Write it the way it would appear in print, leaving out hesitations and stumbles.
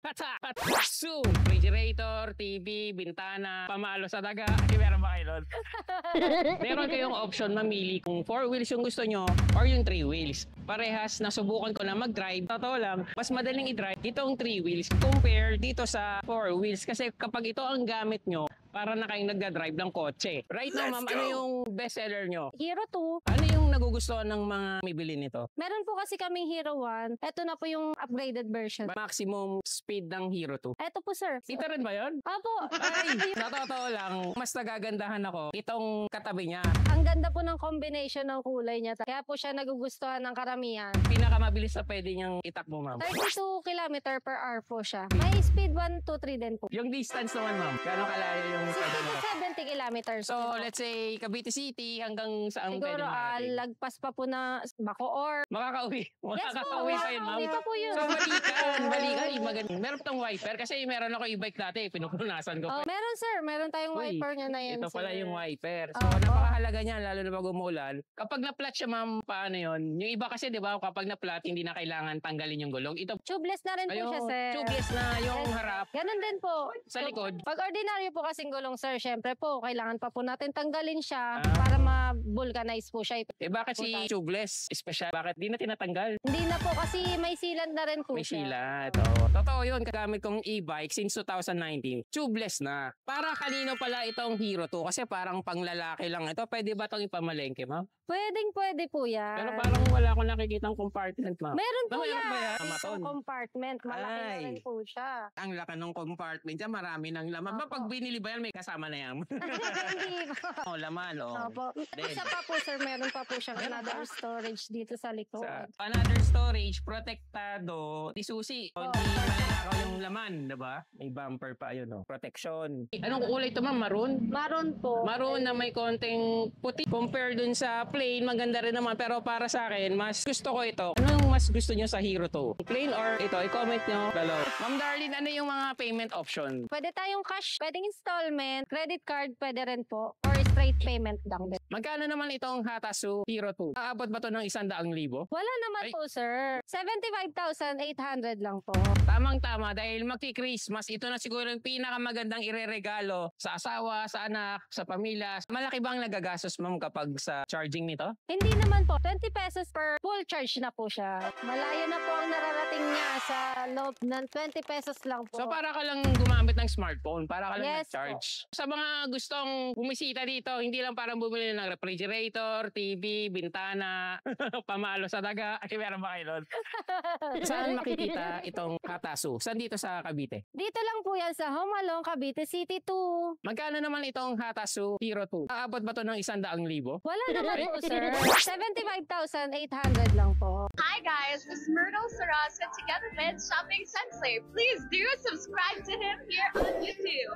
Hatsu! Refrigerator, TV, bintana, pamalo sa daga. Meron ba kayo nun? Meron kayong option mamili kung 4 wheels yung gusto nyo or yung 3 wheels. Parehas, nasubukan ko na mag-drive. Totoo lang, mas madaling i-drive itong 3 wheels compare dito sa 4 wheels. Kasi kapag ito ang gamit nyo, para na kayong nagda-drive ng kotse. Right now, ma'am, ano yung best seller nyo? Hero 2. Ano yung nagugustuhan ng mga mibili nito? Meron po kasi kaming Hero 1. Ito na po yung upgraded version. Maximum speed ng Hero 2. Ito po, sir. Dito rin ba yun? Opo. Ay, sa totoo lang, mas nagagandahan ako itong katabi niya. Ang ganda po ng combination ng kulay niya. Kaya po siya nagugustuhan ng karamihan. Pinakamabilis na pwede niyang itakbo, ma'am. 32 km per hour po siya. May speed 1, 2, 3 din po. Yung distance naman, ma'am, gano'ng kalayo yung pwede mo? 70 kilometers. So, let's say, Cavite City hanggang saan pwede siguro makarating? lagpas pa po na Bacoor. Makakauwi. Yes po, Makakauwi pa yun, ma'am. makakauwi pa po yun. So, balikan. Maganda. Meron tong wiper kasi meron ako e-bike dati. Pinupunasan ko pa. Meron, sir. Meron tayong Uy, wiper niya na yan, ito pala sir. yung wiper. So, Opo. napakahalaga niya, lalo na pag umuulan. Kapag na-flat siya, ma'am, paano yun? Yung iba kasi, di ba, kapag na-flat, hindi na kailangan tanggalin yung gulong. Ito, Tubeless na rin po siya, sir. tubeless na yung Yes. harap. Ganun din po. Sa likod. Pag ordinaryo po kasing gulong, sir, syempre po, kailangan pa po natin tanggalin siya Ah. para ma-vulcanize po siya. Eh, bakit si tubeless? Special. Bakit di na tinatanggal? Hindi na po kasi may sealant na rin po May siya. silat. Oo. Totoo yun. Kagamit kong e-bike since 2019. Tubeless na. Para kanino pala itong Hero 2? Kasi parang panglalaki lang ito. Pwede ba itong ipamalengke, ma'am? Pwede po yan. Pero parang wala akong nakikitang compartment, ma'am. Meron po Meron yan. ba yan? Itong Amaton. compartment. Malaki na Ay. rin po siya. Ang laki ng compartment niya, marami ng laman. Ba, Opo. pag binili ba yan, may kasama na yan? Hindi po. Oh, laman, oh. Opo. Then, Isa pa po, sir, meron pa po siyang Meron another pa? storage dito sa likod. sa another storage, protektado, di susi. O di malalakaw yung laman, diba? May bumper pa, yun, oh. Protection. Anong kulay ito, ma'am? Maroon? Maroon po. Maroon na may konting puti. Compare dun sa plain, maganda rin naman. Pero para sa akin, mas gusto ko ito. Anong mas gusto nyo sa Hero 2? Plain or ito? I-comment nyo below. Ma'am Darlene, ano yung mga payment option? Pwede tayong cash, pwedeng installment, credit card, pwede rin po, or straight payment lang din. Magkano naman itong Hatasu Hero 2? Aabot ba to ng 100,000? Wala naman Ay. po, sir. 75,800 lang po. Tamang-tama dahil magki-Christmas, ito na siguro yung pinakamagandang ireregalo sa asawa, sa anak, sa pamilya. Malaki bang nagagastos, ma'am, kapag sa charging nito? Hindi naman po. 20 pesos per full charge na po siya. Malayo na po ang nararating niya sa loob ng 20 pesos lang po. So para ka lang gumamit ng smartphone, para ka lang Yes nag-charge. Sa mga gustong bumisita dito, hindi lang parang bumili ng refrigerator, TV, bintana, pamalo sa daga. Ay, meron ba kayo nun? Saan makikita itong Hatasu? Saan dito sa Cavite? Dito lang po yan sa Home Along, Cavite City 2. Magkano naman itong Hatasu Hero 2? Aabot ba to ng 100,000? Wala naman po, sir. 75,800 lang po. Hi guys, this is Myrtle Sarasa together with Shopping Sensei. Please do subscribe to him here on YouTube.